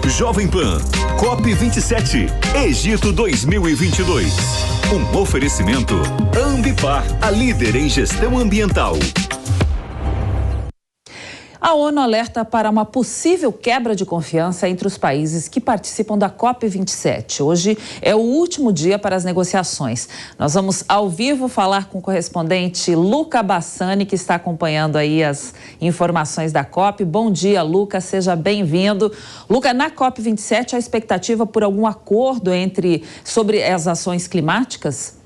Jovem Pan, COP27, Egito 2022. Um oferecimento Ambipar, a líder em gestão ambiental. A ONU alerta para uma possível quebra de confiança entre os países que participam da COP27. Hoje é o último dia para as negociações. Nós vamos ao vivo falar com o correspondente Luca Bassani, que está acompanhando aí as informações da COP. Bom dia, Luca, seja bem-vindo. Luca, na COP27, a expectativa por algum acordo sobre as ações climáticas?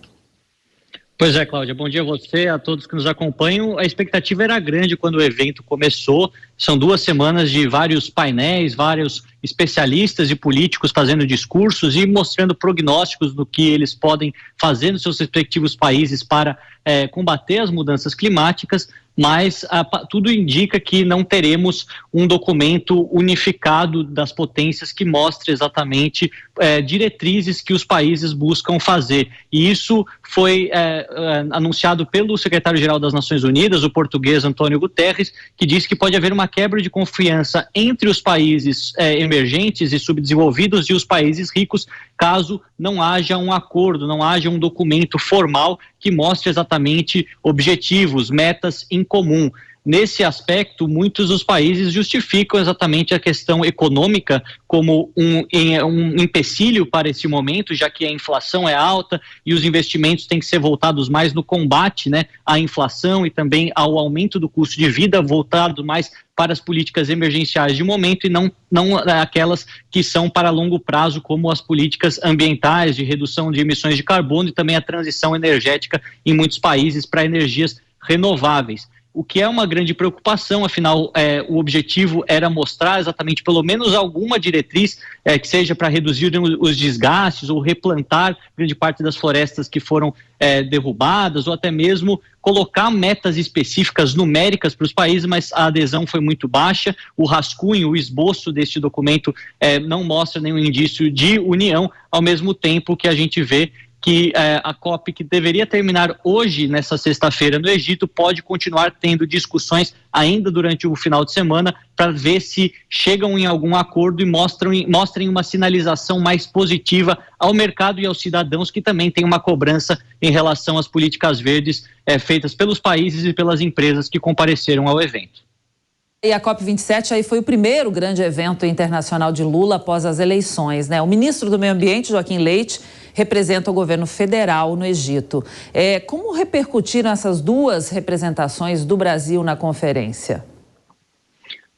Pois é, Cláudia, bom dia a você, a todos que nos acompanham. A expectativa era grande quando o evento começou. São 2 semanas de vários painéis, vários especialistas e políticos fazendo discursos e mostrando prognósticos do que eles podem fazer nos seus respectivos países para combater as mudanças climáticas, mas tudo indica que não teremos um documento unificado das potências que mostre exatamente diretrizes que os países buscam fazer. E isso foi anunciado pelo secretário-geral das Nações Unidas, o português Antônio Guterres, que disse que pode haver uma quebra de confiança entre os países emergentes e subdesenvolvidos e os países ricos, caso não haja um acordo, não haja um documento formal que mostre exatamente objetivos, metas em comum. Nesse aspecto, muitos dos países justificam exatamente a questão econômica como um empecilho para esse momento, já que a inflação é alta e os investimentos têm que ser voltados mais no combate, à inflação e também ao aumento do custo de vida, voltado mais para as políticas emergenciais de momento e não aquelas que são para longo prazo, como as políticas ambientais de redução de emissões de carbono e também a transição energética em muitos países para energias renováveis. O que é uma grande preocupação, afinal, o objetivo era mostrar exatamente pelo menos alguma diretriz que seja para reduzir os desgastes ou replantar grande parte das florestas que foram derrubadas, ou até mesmo colocar metas específicas numéricas para os países, mas a adesão foi muito baixa. O rascunho, o esboço deste documento não mostra nenhum indício de união, ao mesmo tempo que a gente vê que a COP, que deveria terminar hoje, nessa sexta-feira, no Egito, pode continuar tendo discussões ainda durante o final de semana para ver se chegam em algum acordo e mostrem uma sinalização mais positiva ao mercado e aos cidadãos, que também tem uma cobrança em relação às políticas verdes feitas pelos países e pelas empresas que compareceram ao evento. E a COP27 aí foi o primeiro grande evento internacional de Lula após as eleições, O ministro do Meio Ambiente, Joaquim Leite, representa o governo federal no Egito. Como repercutiram essas 2 representações do Brasil na conferência?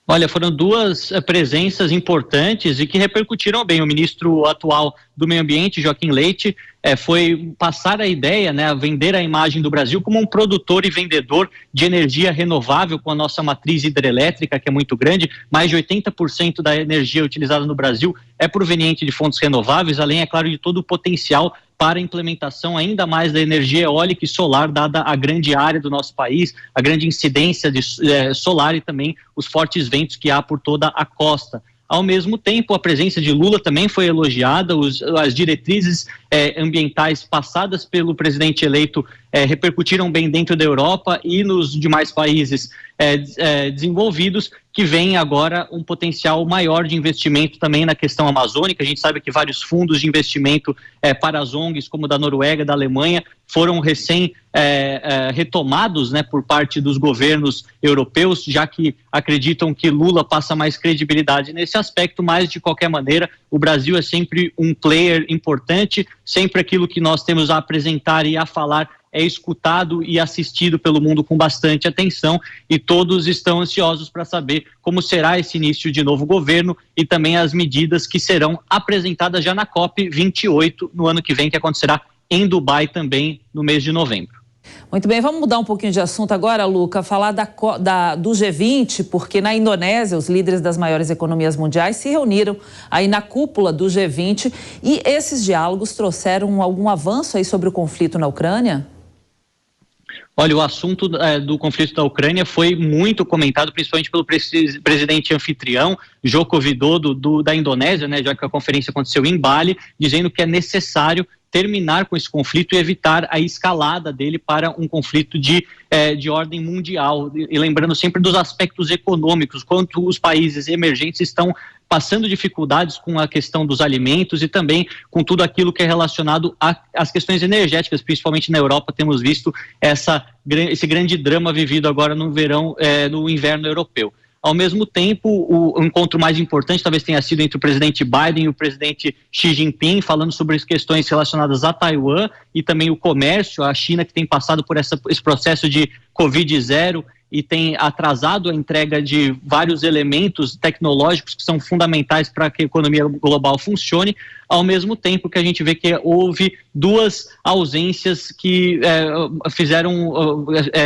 Olha, foram 2 presenças importantes e que repercutiram bem. O ministro atual do Meio Ambiente, Joaquim Leite, foi passar a ideia, a vender a imagem do Brasil como um produtor e vendedor de energia renovável com a nossa matriz hidrelétrica, que é muito grande. Mais de 80% da energia utilizada no Brasil é proveniente de fontes renováveis, além, é claro, de todo o potencial para a implementação ainda mais da energia eólica e solar, dada a grande área do nosso país, a grande incidência de solar e também os fortes ventos que há por toda a costa. Ao mesmo tempo, a presença de Lula também foi elogiada, as diretrizes ambientais passadas pelo presidente eleito repercutiram bem dentro da Europa e nos demais países desenvolvidos, que vem agora um potencial maior de investimento também na questão amazônica. A gente sabe que vários fundos de investimento para as ONGs, como da Noruega, da Alemanha, foram retomados por parte dos governos europeus, já que acreditam que Lula passa mais credibilidade nesse aspecto, mas de qualquer maneira o Brasil é sempre um player importante, sempre aquilo que nós temos a apresentar e a falar é escutado e assistido pelo mundo com bastante atenção, e todos estão ansiosos para saber como será esse início de novo governo e também as medidas que serão apresentadas já na COP28 no ano que vem, que acontecerá em Dubai também no mês de novembro. Muito bem, vamos mudar um pouquinho de assunto agora, Luca, falar do G20, porque na Indonésia os líderes das maiores economias mundiais se reuniram aí na cúpula do G20 e esses diálogos trouxeram algum avanço aí sobre o conflito na Ucrânia? Olha, o assunto do conflito da Ucrânia foi muito comentado, principalmente pelo presidente anfitrião, Joko Widodo, da Indonésia, já que a conferência aconteceu em Bali, dizendo que é necessário terminar com esse conflito e evitar a escalada dele para um conflito de ordem mundial. E lembrando sempre dos aspectos econômicos, quanto os países emergentes estão passando dificuldades com a questão dos alimentos e também com tudo aquilo que é relacionado às questões energéticas, principalmente na Europa. Temos visto esse grande drama vivido agora no verão, no inverno europeu. Ao mesmo tempo, o encontro mais importante talvez tenha sido entre o presidente Biden e o presidente Xi Jinping, falando sobre as questões relacionadas a Taiwan e também o comércio, a China que tem passado por esse processo de Covid-0 e tem atrasado a entrega de vários elementos tecnológicos que são fundamentais para que a economia global funcione, ao mesmo tempo que a gente vê que houve duas ausências que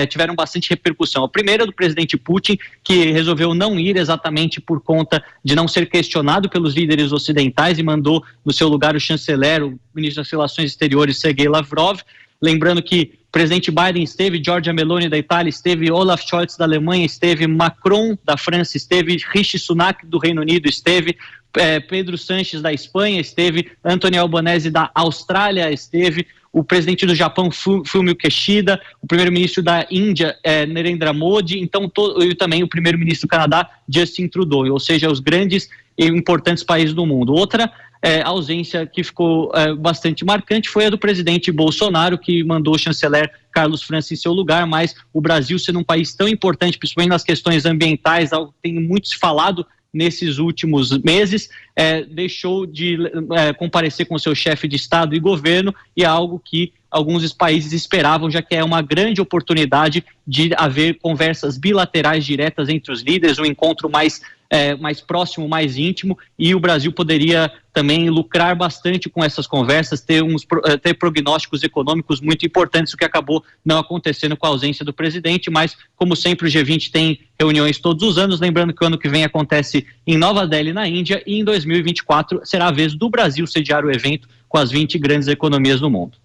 tiveram bastante repercussão. A primeira é do presidente Putin, que resolveu não ir exatamente por conta de não ser questionado pelos líderes ocidentais e mandou no seu lugar o chanceler, o ministro das Relações Exteriores, Sergei Lavrov. Lembrando que o presidente Biden esteve, Giorgia Meloni da Itália esteve, Olaf Scholz da Alemanha esteve, Macron da França esteve, Rishi Sunak do Reino Unido esteve, Pedro Sánchez da Espanha esteve, Anthony Albanese da Austrália esteve, o presidente do Japão, Fumio Kishida, o primeiro-ministro da Índia, Narendra Modi, e também o primeiro-ministro do Canadá, Justin Trudeau, ou seja, os grandes e importantes países do mundo. Outra ausência que ficou bastante marcante foi a do presidente Bolsonaro, que mandou o chanceler Carlos França em seu lugar, mas o Brasil, sendo um país tão importante, principalmente nas questões ambientais, algo que tem muito se falado nesses últimos meses, deixou de comparecer com seu chefe de Estado e governo, e é algo que alguns países esperavam, já que é uma grande oportunidade de haver conversas bilaterais diretas entre os líderes, um encontro mais próximo, mais íntimo, e o Brasil poderia também lucrar bastante com essas conversas, ter prognósticos econômicos muito importantes, o que acabou não acontecendo com a ausência do presidente, mas como sempre o G20 tem reuniões todos os anos, lembrando que o ano que vem acontece em Nova Delhi, na Índia, e em 2024 será a vez do Brasil sediar o evento com as 20 grandes economias do mundo.